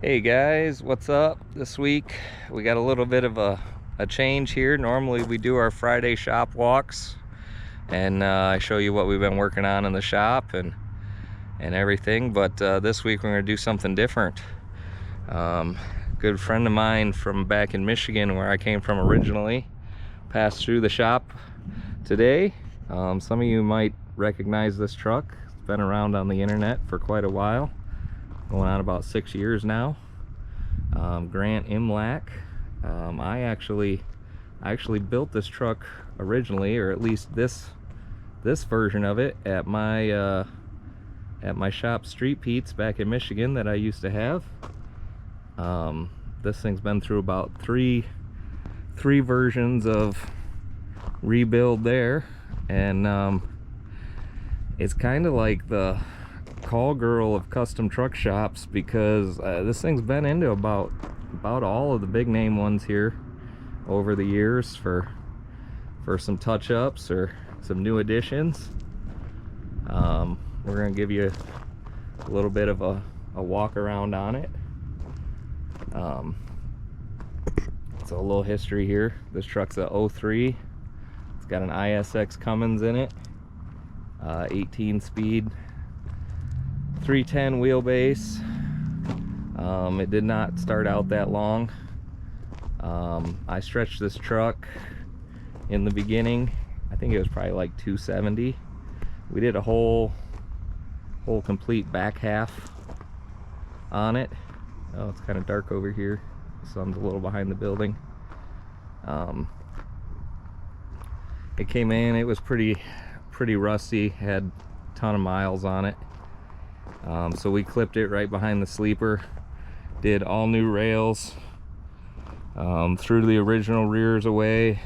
Hey guys, what's up? This week we got a little bit of a change here. Normally we do our Friday shop walks and I show you what we've been working on in the shop and everything, but this week we're going to do something different. Good friend of mine from back in Michigan, where I came from originally, passed through the shop today. Some of you might recognize this truck. It's been around on the internet for quite a while, going on about 6 years now. Grant Imlach. I actually built this truck originally, or at least this version of it, at my shop Street Pete's back in Michigan that I used to have. This thing's been through about three versions of rebuild there, and it's kind of like the call girl of custom truck shops, because this thing's been into about all of the big name ones here over the years for some touch-ups or some new additions. We're gonna give you a little bit of a walk around on it. So a little history here. This truck's a 03. It's got an ISX Cummins in it, 18 speed, 310 wheelbase. It did not start out that long. I stretched this truck in the beginning. I think it was probably like 270. We did a whole complete back half on it. Oh, it's kind of dark over here. The sun's a little behind the building. It came in, it was pretty rusty, had a ton of miles on it. So we clipped it right behind the sleeper, did all new rails, threw the original rears away,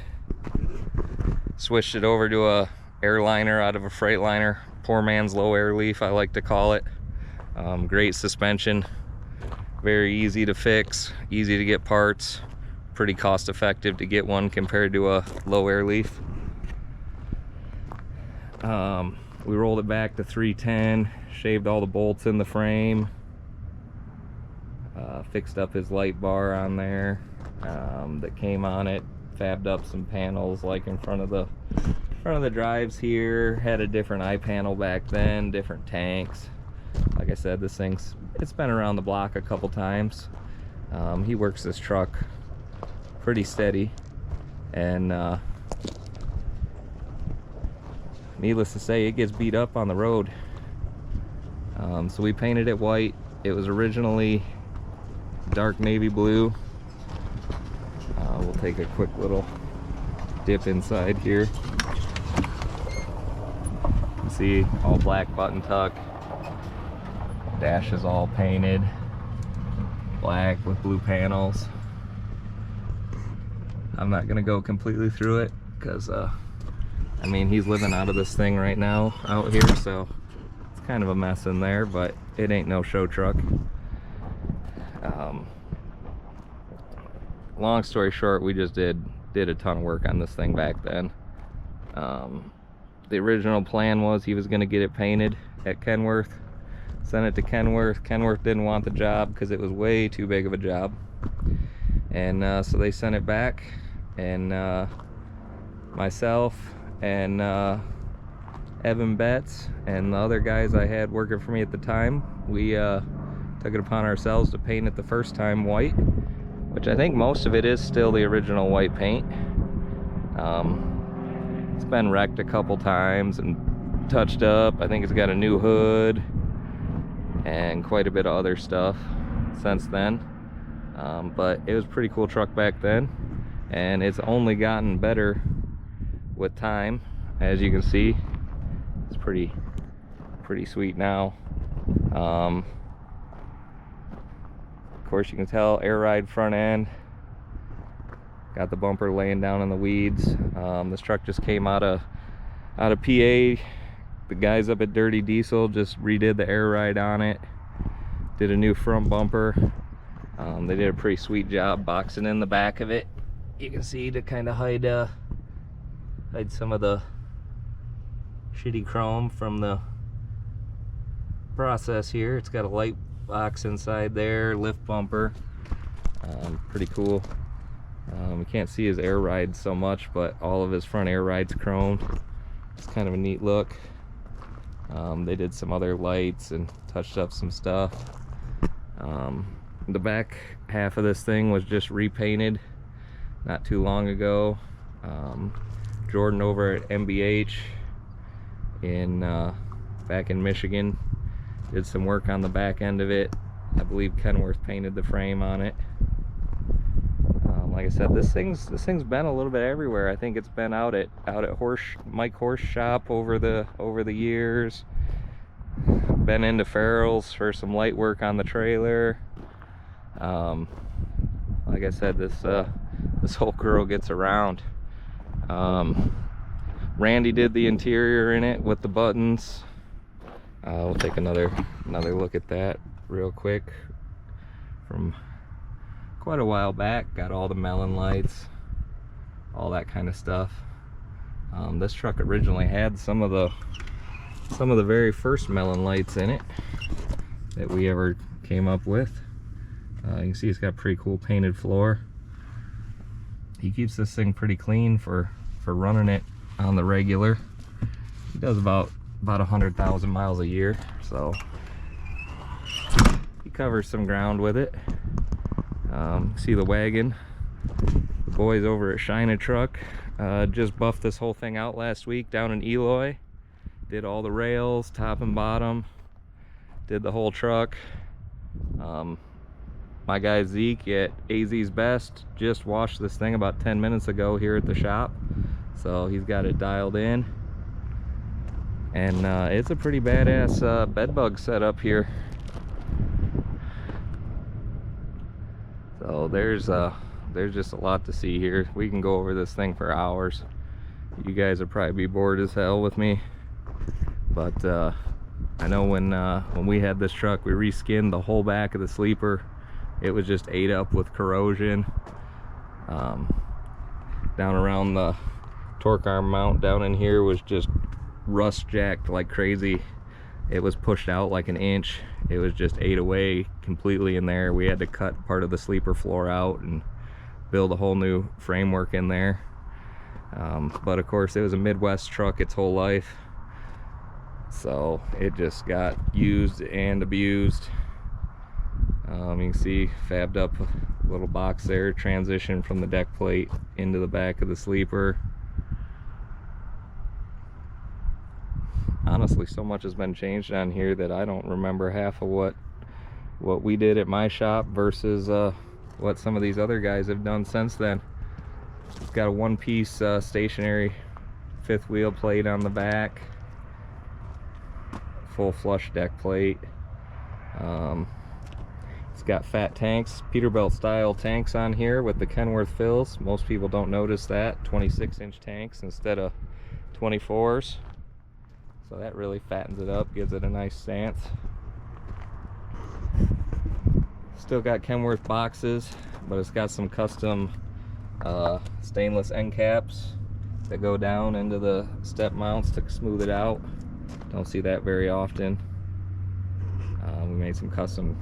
switched it over to a airliner out of a Freightliner, poor man's low air leaf, I like to call it. Great suspension, very easy to fix, easy to get parts, pretty cost effective to get one compared to a low air leaf. We rolled it back to 310, shaved all the bolts in the frame, fixed up his light bar on there that came on it, fabbed up some panels like in front of the drives here, had a different eye panel back then, different tanks. Like I said, it's been around the block a couple times. He works this truck pretty steady, and needless to say, it gets beat up on the road. So we painted it white. It was originally dark navy blue. We'll take a quick little dip inside here. You can see all black button tuck. Dash is all painted black with blue panels. I'm not gonna go completely through it because I mean, he's living out of this thing right now out here, so it's kind of a mess in there, but it ain't no show truck. Long story short, we just did a ton of work on this thing back then. The original plan was he was going to get it painted at Kenworth, send it to Kenworth. Kenworth didn't want the job because it was way too big of a job, and so they sent it back, and myself and Evan Betts and the other guys I had working for me at the time, we took it upon ourselves to paint it the first time white, which I think most of it is still the original white paint. It's been wrecked a couple times and touched up. I think it's got a new hood and quite a bit of other stuff since then, but it was a pretty cool truck back then, and it's only gotten better with time. As you can see, it's pretty sweet now. Of course, you can tell air ride front end, got the bumper laying down in the weeds. This truck just came out of PA. The guys up at Dirty Diesel just redid the air ride on it, did a new front bumper. They did a pretty sweet job boxing in the back of it, you can see, to kind of hide some of the shitty chrome from the process here. It's got a light box inside there, lift bumper. Pretty cool. You can't see his air ride so much, but all of his front air ride's chromed. It's kind of a neat look. They did some other lights and touched up some stuff. The back half of this thing was just repainted not too long ago. Jordan over at MBH back in Michigan did some work on the back end of it. I believe Kenworth painted the frame on it. Like I said, this thing's been a little bit everywhere. I think it's been out at Mike Horse shop over the years. Been into Farrell's for some light work on the trailer. Like I said, this whole girl gets around. Randy did the interior in it with the buttons. We'll take another look at that real quick. From quite a while back, got all the melon lights, all that kind of stuff. This truck originally had some of the very first melon lights in it that we ever came up with. You can see it's got pretty cool painted floor. He keeps this thing pretty clean for running it on the regular. He does about 100,000 miles a year, so he covers some ground with it. See the wagon. The boys over at Shine a Truck just buffed this whole thing out last week down in Eloy. Did all the rails, top and bottom. Did the whole truck. My guy Zeke at AZ's Best just washed this thing about 10 minutes ago here at the shop. So he's got it dialed in. And it's a pretty badass bed bug setup here. So there's just a lot to see here. We can go over this thing for hours. You guys would probably be bored as hell with me. But I know when we had this truck, we reskinned the whole back of the sleeper. It was just ate up with corrosion. Down around the torque arm mount down in here was just rust jacked like crazy. It was pushed out like an inch. It was just ate away completely in there. We had to cut part of the sleeper floor out and build a whole new framework in there. But of course it was a Midwest truck its whole life, so it just got used and abused. You can see fabbed up a little box there, transition from the deck plate into the back of the sleeper. Honestly, so much has been changed on here that I don't remember half of what we did at my shop versus what some of these other guys have done since then. It's got a one-piece stationary fifth wheel plate on the back, full flush deck plate. It's got fat tanks, Peterbilt style tanks on here with the Kenworth fills. Most people don't notice that. 26-inch tanks instead of 24s. So that really fattens it up, gives it a nice stance. Still got Kenworth boxes, but it's got some custom stainless end caps that go down into the step mounts to smooth it out. Don't see that very often. We made some custom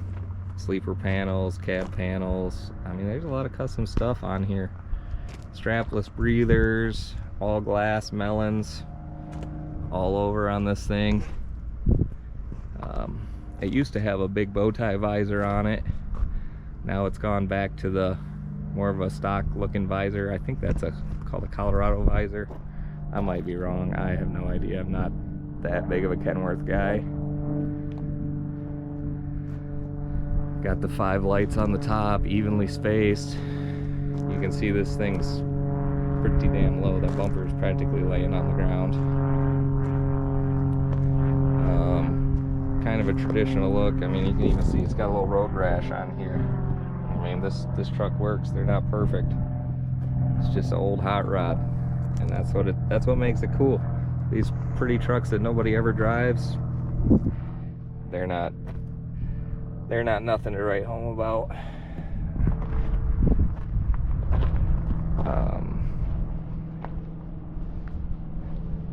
sleeper panels, cab panels. I mean, there's a lot of custom stuff on here. Strapless breathers, all glass melons all over on this thing. It used to have a big bow tie visor on it. Now it's gone back to the more of a stock looking visor. I think that's called a Colorado visor. I might be wrong. I have no idea. I'm not that big of a Kenworth guy. Got the 5 lights on the top, evenly spaced. You can see this thing's pretty damn low. That bumper is practically laying on the ground. Kind of a traditional look. I mean, you can even see it's got a little road rash on here. I mean, this truck works. They're not perfect. It's just an old hot rod, and that's what makes it cool. These pretty trucks that nobody ever drives, they're not nothing to write home about.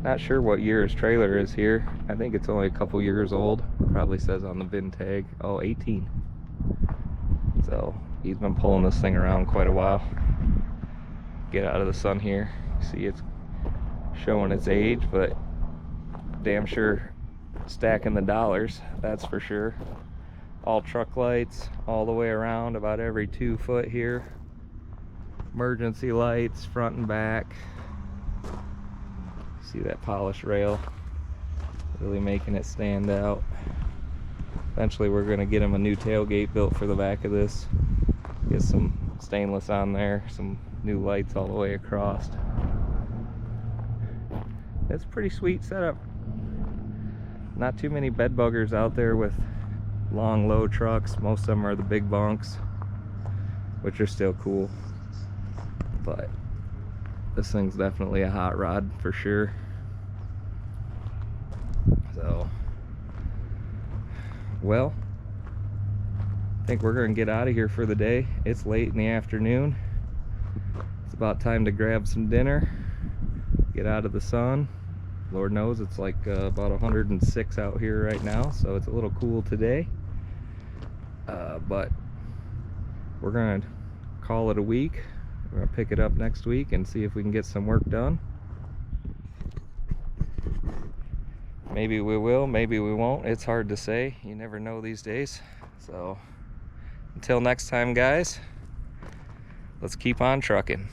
Not sure what year his trailer is here. I think it's only a couple years old. Probably says on the VIN tag. Oh, 18. So he's been pulling this thing around quite a while. Get out of the sun here. See, it's showing its age, but damn sure stacking the dollars, that's for sure. All truck lights all the way around, about every 2 foot here. Emergency lights front and back. See that polished rail, really making it stand out. Eventually we're going to get him a new tailgate built for the back of this. Get some stainless on there, some new lights all the way across. It's a pretty sweet setup. Not too many bed buggers out there with long low trucks. Most of them are the big bunks, which are still cool, but this thing's definitely a hot rod for sure. So, well, I think we're gonna get out of here for the day. It's late in the afternoon. It's about time to grab some dinner, get out of the sun. Lord knows it's like about 106 out here right now, so it's a little cool today. But we're gonna call it a week. We're gonna pick it up next week and see if we can get some work done. Maybe we will, maybe we won't. It's hard to say. You never know these days. So until next time, guys, let's keep on trucking.